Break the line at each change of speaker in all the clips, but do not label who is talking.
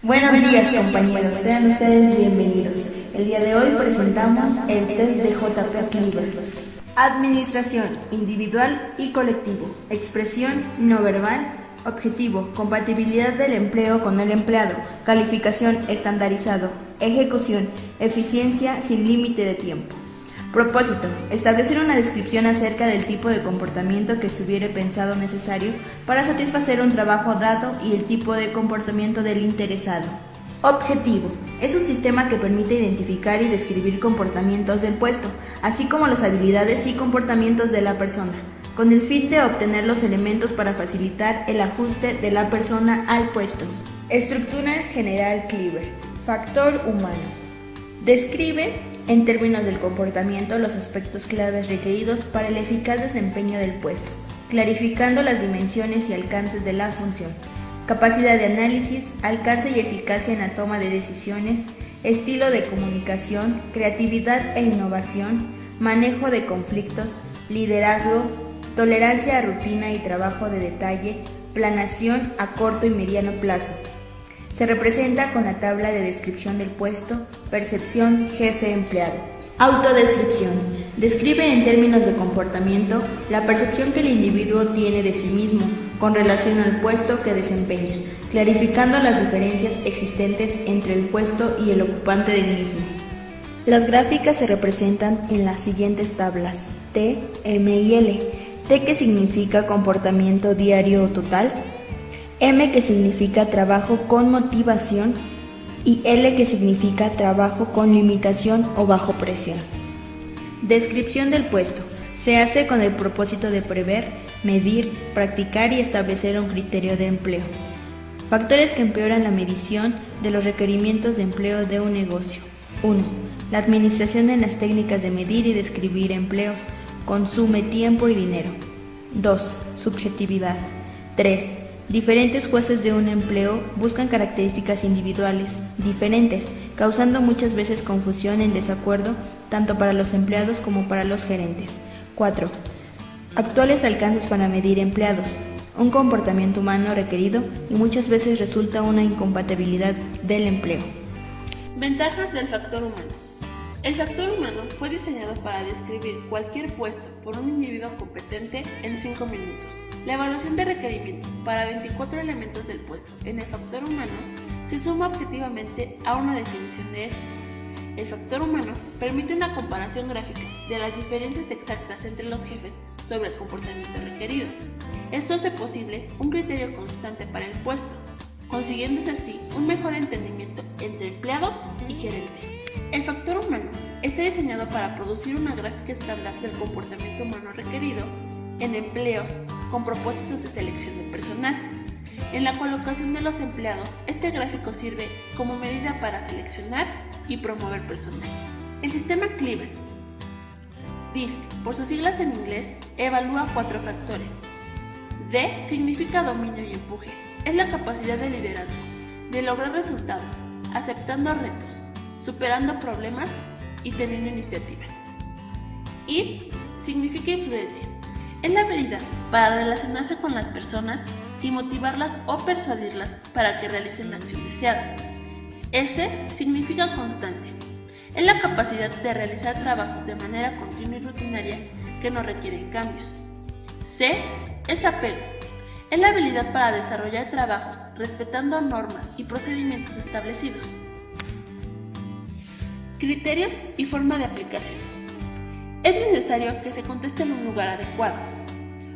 Buenos días, compañeros, sean ustedes bienvenidos. El día de hoy presentamos el test de JP Cleaver. Administración, individual y colectivo, expresión no verbal, objetivo, compatibilidad del empleo con el empleado, calificación estandarizado, ejecución, eficiencia sin límite de tiempo. Propósito: establecer una descripción acerca del tipo de comportamiento que se hubiere pensado necesario para satisfacer un trabajo dado y el tipo de comportamiento del interesado. Objetivo: es un sistema que permite identificar y describir comportamientos del puesto, así como las habilidades y comportamientos de la persona, con el fin de obtener los elementos para facilitar el ajuste de la persona al puesto. Estructura general Cleaver. Factor humano. Describe en términos del comportamiento los aspectos claves requeridos para el eficaz desempeño del puesto, clarificando las dimensiones y alcances de la función. Capacidad de análisis, alcance y eficacia en la toma de decisiones, estilo de comunicación, creatividad e innovación, manejo de conflictos, liderazgo, tolerancia a rutina y trabajo de detalle, planación a corto y mediano plazo. Se representa con la tabla de descripción del puesto, percepción jefe-empleado. Autodescripción. Describe en términos de comportamiento la percepción que el individuo tiene de sí mismo con relación al puesto que desempeña, clarificando las diferencias existentes entre el puesto y el ocupante del mismo. Las gráficas se representan en las siguientes tablas: T, M y L. T, que significa comportamiento diario o total; M, que significa trabajo con motivación, y L, que significa trabajo con limitación o bajo presión. Descripción del puesto. Se hace con el propósito de prever, medir, practicar y establecer un criterio de empleo. Factores que empeoran la medición de los requerimientos de empleo de un negocio. 1. La administración en las técnicas de medir y describir empleos consume tiempo y dinero. 2. Subjetividad. 3. Diferentes jueces de un empleo buscan características individuales diferentes, causando muchas veces confusión en desacuerdo tanto para los empleados como para los gerentes. 4. Actuales alcances para medir empleados. Un comportamiento humano requerido y muchas veces resulta una incompatibilidad del empleo.
Ventajas del factor humano. El factor humano fue diseñado para describir cualquier puesto por un individuo competente en 5 minutos. La evaluación de requerimiento para 24 elementos del puesto en el factor humano se suma objetivamente a una definición de este. El factor humano permite una comparación gráfica de las diferencias exactas entre los jefes sobre el comportamiento requerido. Esto hace posible un criterio constante para el puesto, consiguiéndose así un mejor entendimiento entre empleados y gerentes. El factor humano está diseñado para producir una gráfica estándar del comportamiento humano requerido en empleos con propósitos de selección de personal. En la colocación de los empleados, este gráfico sirve como medida para seleccionar y promover personal. El sistema Cleaver, DISC, por sus siglas en inglés, evalúa 4 factores. D significa dominio y empuje. Es la capacidad de liderazgo, de lograr resultados, aceptando retos, superando problemas y teniendo iniciativa. I significa influencia. Es la habilidad para relacionarse con las personas y motivarlas o persuadirlas para que realicen la acción deseada. S significa constancia. Es la capacidad de realizar trabajos de manera continua y rutinaria que no requieren cambios. C es apego. Es la habilidad para desarrollar trabajos respetando normas y procedimientos establecidos. Criterios y forma de aplicación. Es necesario que se conteste en un lugar adecuado.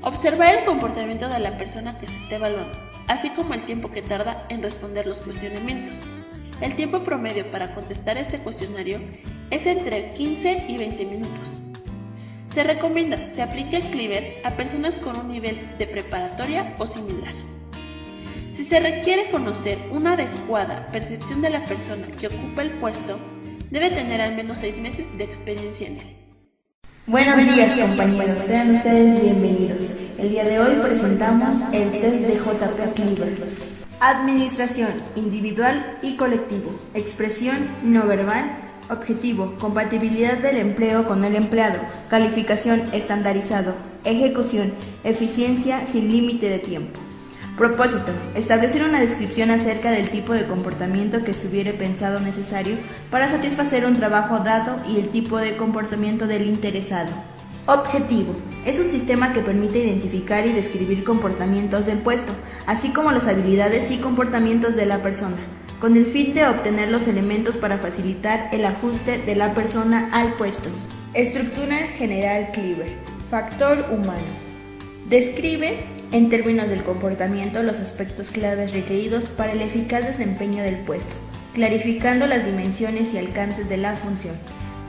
Observar el comportamiento de la persona que se está evaluando, así como el tiempo que tarda en responder los cuestionamientos. El tiempo promedio para contestar este cuestionario es entre 15 y 20 minutos. Se recomienda se aplique el Cleaver a personas con un nivel de preparatoria o similar. Si se requiere conocer una adecuada percepción de la persona que ocupa el puesto, debe tener al menos 6 meses de experiencia en él.
Buenos días, compañeros, sean ustedes bienvenidos. El día de hoy presentamos el test de JP Cleaver. Administración, individual y colectivo, expresión no verbal, objetivo, compatibilidad del empleo con el empleado, calificación estandarizado, ejecución, eficiencia sin límite de tiempo. Propósito: establecer una descripción acerca del tipo de comportamiento que se hubiere pensado necesario para satisfacer un trabajo dado y el tipo de comportamiento del interesado. Objetivo: es un sistema que permite identificar y describir comportamientos del puesto, así como las habilidades y comportamientos de la persona, con el fin de obtener los elementos para facilitar el ajuste de la persona al puesto. Estructura general Cleaver. Factor humano. Describe, en términos del comportamiento, los aspectos claves requeridos para el eficaz desempeño del puesto, clarificando las dimensiones y alcances de la función.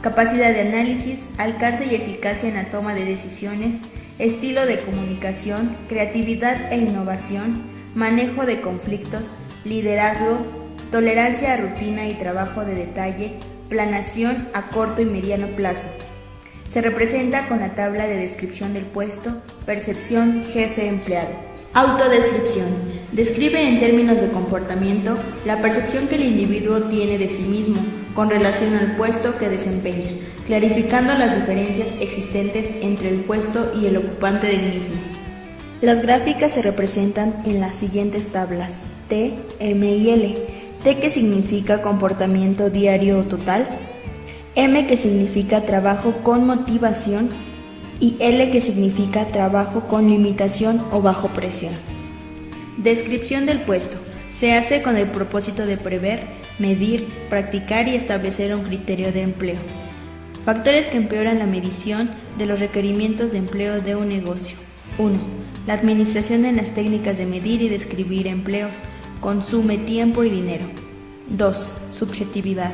Capacidad de análisis, alcance y eficacia en la toma de decisiones, estilo de comunicación, creatividad e innovación, manejo de conflictos, liderazgo, tolerancia a rutina y trabajo de detalle, planeación a corto y mediano plazo. Se representa con la tabla de descripción del puesto, percepción, jefe, empleado. Autodescripción. Describe en términos de comportamiento la percepción que el individuo tiene de sí mismo con relación al puesto que desempeña, clarificando las diferencias existentes entre el puesto y el ocupante del mismo. Las gráficas se representan en las siguientes tablas: T, M y L. T, que significa comportamiento diario o total; M, que significa trabajo con motivación; y L, que significa trabajo con limitación o bajo presión. Descripción del puesto. Se hace con el propósito de prever, medir, practicar y establecer un criterio de empleo. Factores que empeoran la medición de los requerimientos de empleo de un negocio. 1. La administración en las técnicas de medir y describir empleos consume tiempo y dinero. 2. Subjetividad.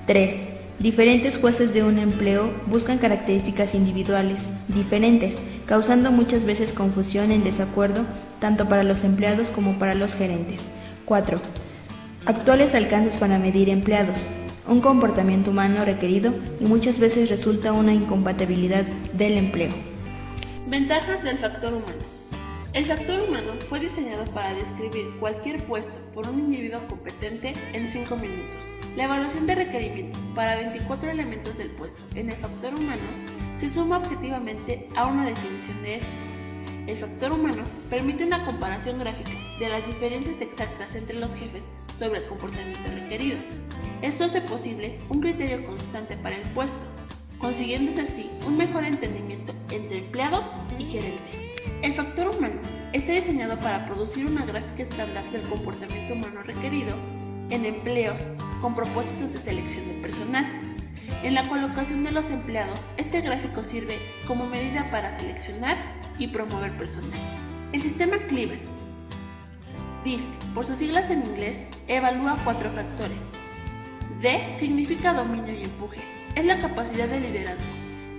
3. Diferentes jueces de un empleo buscan características individuales, diferentes, causando muchas veces confusión en desacuerdo tanto para los empleados como para los gerentes. 4. Actuales alcances para medir empleados, un comportamiento humano requerido y muchas veces resulta una incompatibilidad del empleo.
Ventajas del factor humano. El factor humano fue diseñado para describir cualquier puesto por un individuo competente en 5 minutos. La evaluación de requerimiento para 24 elementos del puesto en el factor humano se suma objetivamente a una definición de este. El factor humano permite una comparación gráfica de las diferencias exactas entre los jefes sobre el comportamiento requerido. Esto hace posible un criterio constante para el puesto, consiguiéndose así un mejor entendimiento entre empleados y gerentes. El factor humano está diseñado para producir una gráfica estándar del comportamiento humano requerido en empleos con propósitos de selección de personal. En la colocación de los empleados, este gráfico sirve como medida para seleccionar y promover personal. El sistema Cleaver, DISC, por sus siglas en inglés, evalúa 4 factores. D significa dominio y empuje. Es la capacidad de liderazgo,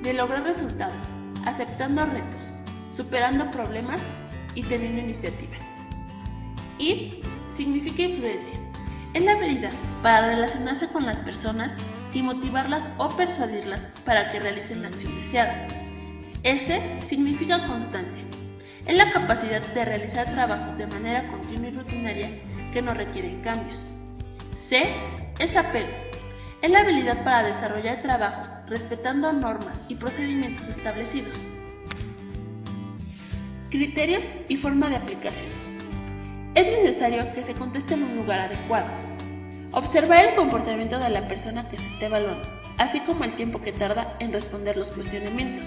de lograr resultados, aceptando retos, superando problemas y teniendo iniciativa. I significa influencia. Es la habilidad para relacionarse con las personas y motivarlas o persuadirlas para que realicen la acción deseada. S significa constancia. Es la capacidad de realizar trabajos de manera continua y rutinaria que no requieren cambios. C es apego. Es la habilidad para desarrollar trabajos respetando normas y procedimientos establecidos. Criterios y forma de aplicación. Es necesario que se conteste en un lugar adecuado. Observar el comportamiento de la persona que se esté evaluando, así como el tiempo que tarda en responder los cuestionamientos.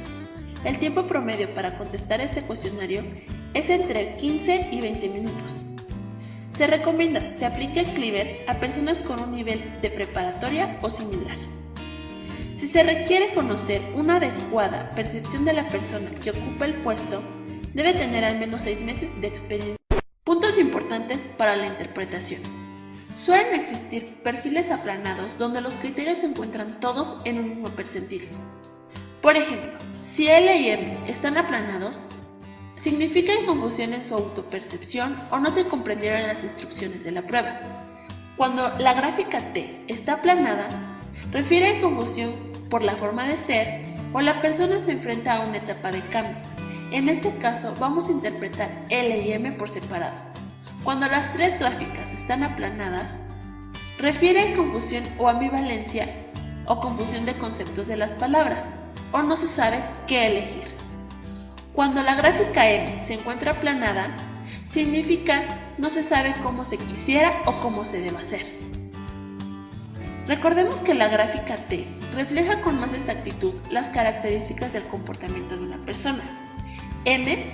El tiempo promedio para contestar este cuestionario es entre 15 y 20 minutos. Se recomienda se aplique el Cleaver a personas con un nivel de preparatoria o similar. Si se requiere conocer una adecuada percepción de la persona que ocupa el puesto, debe tener al menos 6 meses de experiencia. Puntos importantes para la interpretación. Suelen existir perfiles aplanados donde los criterios se encuentran todos en un mismo percentil. Por ejemplo, si L y M están aplanados, significa confusión en su autopercepción o no se comprendieron las instrucciones de la prueba. Cuando la gráfica T está aplanada, refiere a confusión por la forma de ser o la persona se enfrenta a una etapa de cambio. En este caso vamos a interpretar L y M por separado. Cuando las 3 gráficas están aplanadas, refiere a confusión o ambivalencia o confusión de conceptos de las palabras, o no se sabe qué elegir. Cuando la gráfica M se encuentra aplanada, Significa no se sabe cómo se quisiera o cómo se debe hacer. Recordemos que la gráfica T refleja con más exactitud las características del comportamiento de una persona. M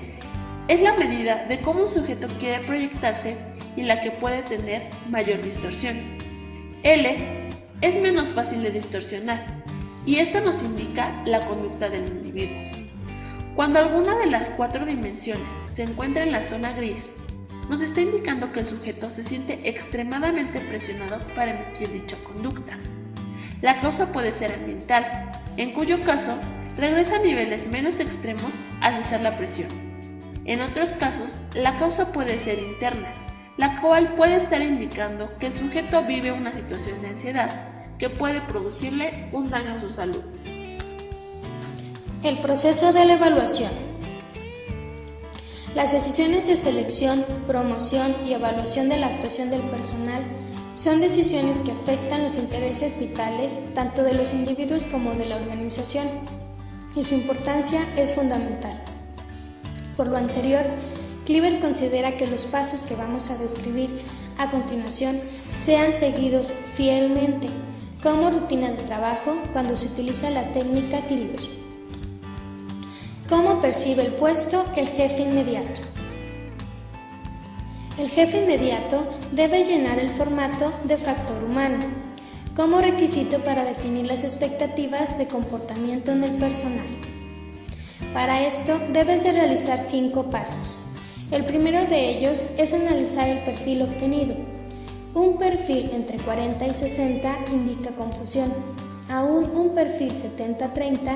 es la medida de cómo un sujeto quiere proyectarse y la que puede tener mayor distorsión. L es menos fácil de distorsionar y esta nos indica la conducta del individuo. Cuando alguna de las 4 dimensiones se encuentra en la zona gris, nos está indicando que el sujeto se siente extremadamente presionado para emitir dicha conducta. La causa puede ser ambiental, en cuyo caso regresa a niveles menos extremos al cesar la presión. En otros casos, la causa puede ser interna, la cual puede estar indicando que el sujeto vive una situación de ansiedad que puede producirle un daño a su salud.
El proceso de la evaluación. Las decisiones de selección, promoción y evaluación de la actuación del personal son decisiones que afectan los intereses vitales tanto de los individuos como de la organización, y su importancia es fundamental. Por lo anterior, Kliver considera que los pasos que vamos a describir a continuación sean seguidos fielmente como rutina de trabajo cuando se utiliza la técnica Kliver. ¿Cómo percibe el puesto el jefe inmediato? El jefe inmediato debe llenar el formato de factor humano como requisito para definir las expectativas de comportamiento en el personal. Para esto debes de realizar 5 pasos. El primero de ellos es analizar el perfil obtenido. Un perfil entre 40 y 60 indica confusión. Aún un perfil 70-30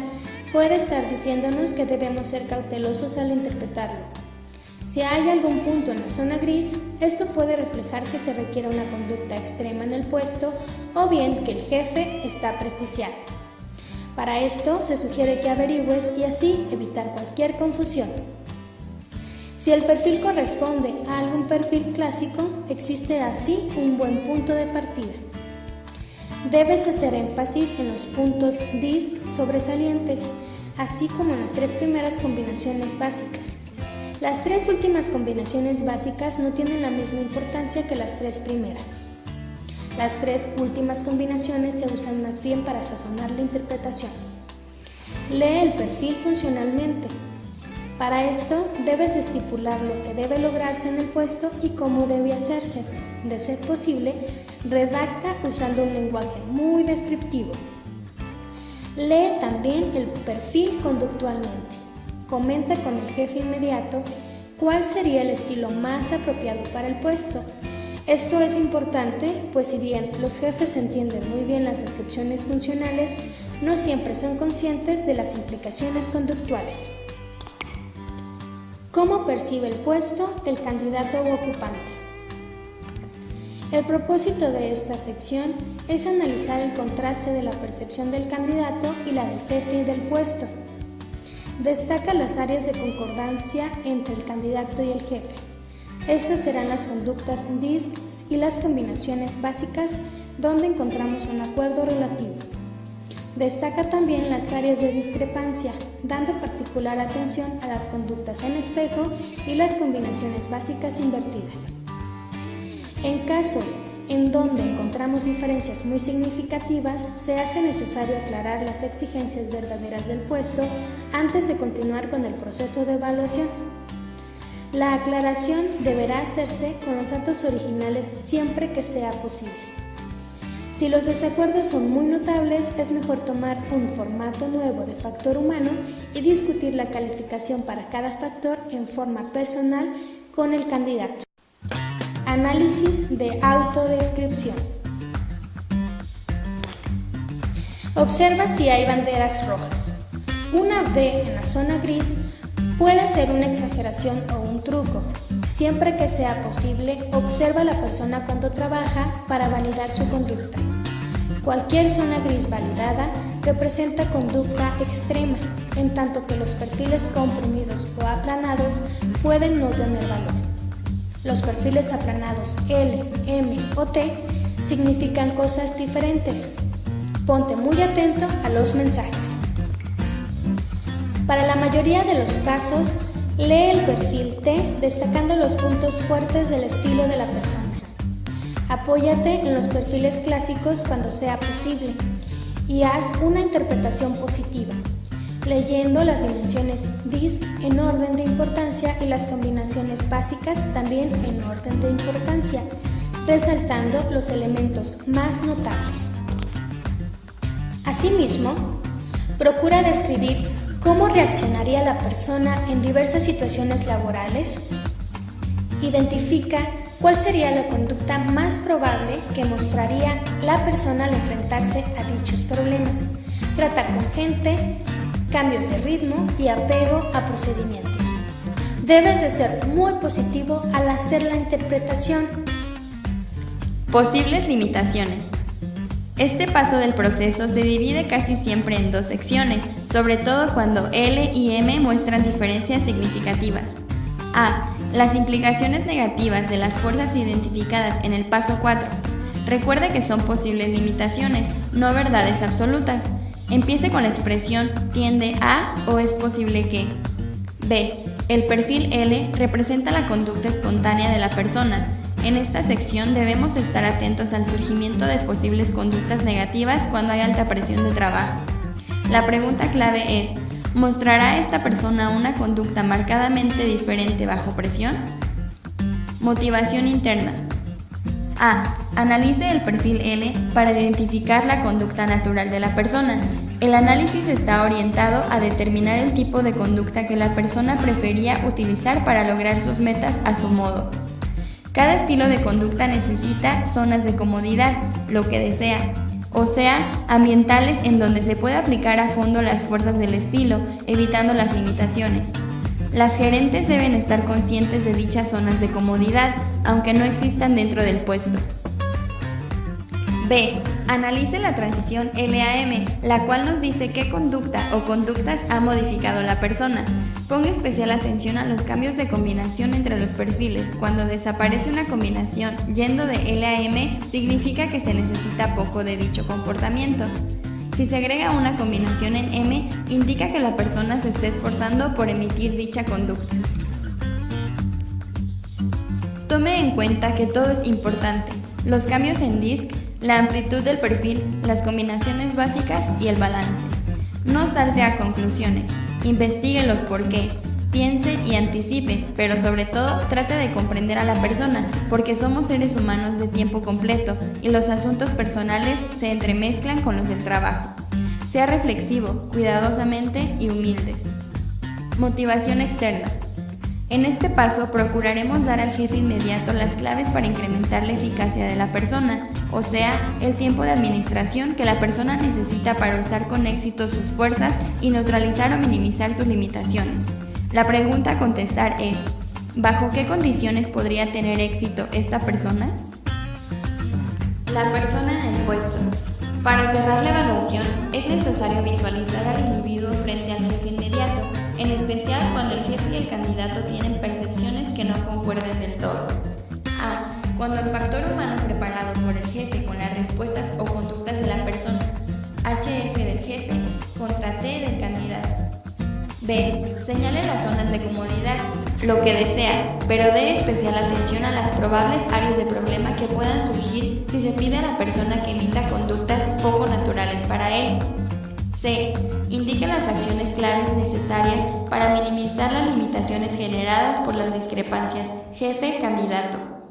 puede estar diciéndonos que debemos ser cautelosos al interpretarlo. Si hay algún punto en la zona gris, esto puede reflejar que se requiere una conducta extrema en el puesto o bien que el jefe está prejuiciado. Para esto se sugiere que averigües y así evitar cualquier confusión. Si el perfil corresponde a algún perfil clásico, existe así un buen punto de partida. Debes hacer énfasis en los puntos DISC sobresalientes, así como en las 3 primeras combinaciones básicas. Las 3 últimas combinaciones básicas no tienen la misma importancia que las 3 primeras. Las 3 últimas combinaciones se usan más bien para sazonar la interpretación. Lee el perfil funcionalmente. Para esto debes estipular lo que debe lograrse en el puesto y cómo debe hacerse. De ser posible, redacta usando un lenguaje muy descriptivo. Lee también el perfil conductualmente. Comenta con el jefe inmediato cuál sería el estilo más apropiado para el puesto. Esto es importante, pues si bien los jefes entienden muy bien las descripciones funcionales, no siempre son conscientes de las implicaciones conductuales. ¿Cómo percibe el puesto el candidato o ocupante? El propósito de esta sección es analizar el contraste de la percepción del candidato y la del jefe y del puesto. Destaca las áreas de concordancia entre el candidato y el jefe. Estas serán las conductas DISC y las combinaciones básicas donde encontramos un acuerdo relativo. Destaca también las áreas de discrepancia, dando particular atención a las conductas en espejo y las combinaciones básicas invertidas. En casos en donde encontramos diferencias muy significativas, se hace necesario aclarar las exigencias verdaderas del puesto antes de continuar con el proceso de evaluación. La aclaración deberá hacerse con los datos originales siempre que sea posible. Si los desacuerdos son muy notables, es mejor tomar un formato nuevo de factor humano y discutir la calificación para cada factor en forma personal con el candidato. Análisis de autodescripción. Observa si hay banderas rojas. Una B en la zona gris puede ser una exageración o un truco. Siempre que sea posible, observa a la persona cuando trabaja para validar su conducta. Cualquier zona gris validada representa conducta extrema, en tanto que los perfiles comprimidos o aplanados pueden no tener valor. Los perfiles aplanados L, M o T significan cosas diferentes. Ponte muy atento a los mensajes. Para la mayoría de los casos, Lee el perfil T destacando los puntos fuertes del estilo de la persona. Apóyate en los perfiles clásicos cuando sea posible y haz una interpretación positiva, leyendo las dimensiones DISC en orden de importancia y las combinaciones básicas también en orden de importancia, resaltando los elementos más notables. Asimismo, procura describir cómo reaccionaría la persona en diversas situaciones laborales. Identifica cuál sería la conducta más probable que mostraría la persona al enfrentarse a dichos problemas, tratar con gente, cambios de ritmo y apego a procedimientos. Debes de ser muy positivo al hacer la interpretación.
Posibles limitaciones. Este paso del proceso se divide casi siempre en dos secciones, sobre todo cuando L y M muestran diferencias significativas. A. Las implicaciones negativas de las fuerzas identificadas en el paso 4. Recuerde que son posibles limitaciones, no verdades absolutas. Empiece con la expresión tiende a o es posible que. B. El perfil L representa la conducta espontánea de la persona. En esta sección debemos estar atentos al surgimiento de posibles conductas negativas cuando hay alta presión de trabajo. La pregunta clave es: ¿mostrará esta persona una conducta marcadamente diferente bajo presión? Motivación interna. A. Analice el perfil L para identificar la conducta natural de la persona. El análisis está orientado a determinar el tipo de conducta que la persona prefería utilizar para lograr sus metas a su modo. Cada estilo de conducta necesita zonas de comodidad, lo que desea, o sea, ambientales en donde se puede aplicar a fondo las fuerzas del estilo, evitando las limitaciones. Las gerentes deben estar conscientes de dichas zonas de comodidad, aunque no existan dentro del puesto. B. Analice la transición L-A-M, la cual nos dice qué conducta o conductas ha modificado la persona. Ponga especial atención a los cambios de combinación entre los perfiles. Cuando desaparece una combinación yendo de L a M, significa que se necesita poco de dicho comportamiento. Si se agrega una combinación en M, indica que la persona se está esforzando por emitir dicha conducta. Tome en cuenta que todo es importante: los cambios en DISC, la amplitud del perfil, las combinaciones básicas y el balance. No salte a conclusiones, investigue los por qué, piense y anticipe, pero sobre todo trate de comprender a la persona, porque somos seres humanos de tiempo completo y los asuntos personales se entremezclan con los del trabajo. Sea reflexivo, cuidadosamente y humilde. Motivación externa. En este paso procuraremos dar al jefe inmediato las claves para incrementar la eficacia de la persona, o sea, el tiempo de administración que la persona necesita para usar con éxito sus fuerzas y neutralizar o minimizar sus limitaciones. La pregunta a contestar es: ¿bajo qué condiciones podría tener éxito esta persona? La persona en el puesto. Para cerrar la evaluación, es necesario visualizar al individuo frente al jefe inmediato, en especial cuando el jefe y el candidato tienen percepciones que no concuerden del todo. A. Cuando el factor humano preparado por el jefe con las respuestas o conductas de la persona, HF del jefe contra T del candidato. B. Señale las zonas de comodidad, lo que desea, pero dé especial atención a las probables áreas de problema que puedan surgir si se pide a la persona que emita conductas poco naturales para él. C. Indique las acciones claves necesarias para minimizar las limitaciones generadas por las discrepancias jefe-candidato.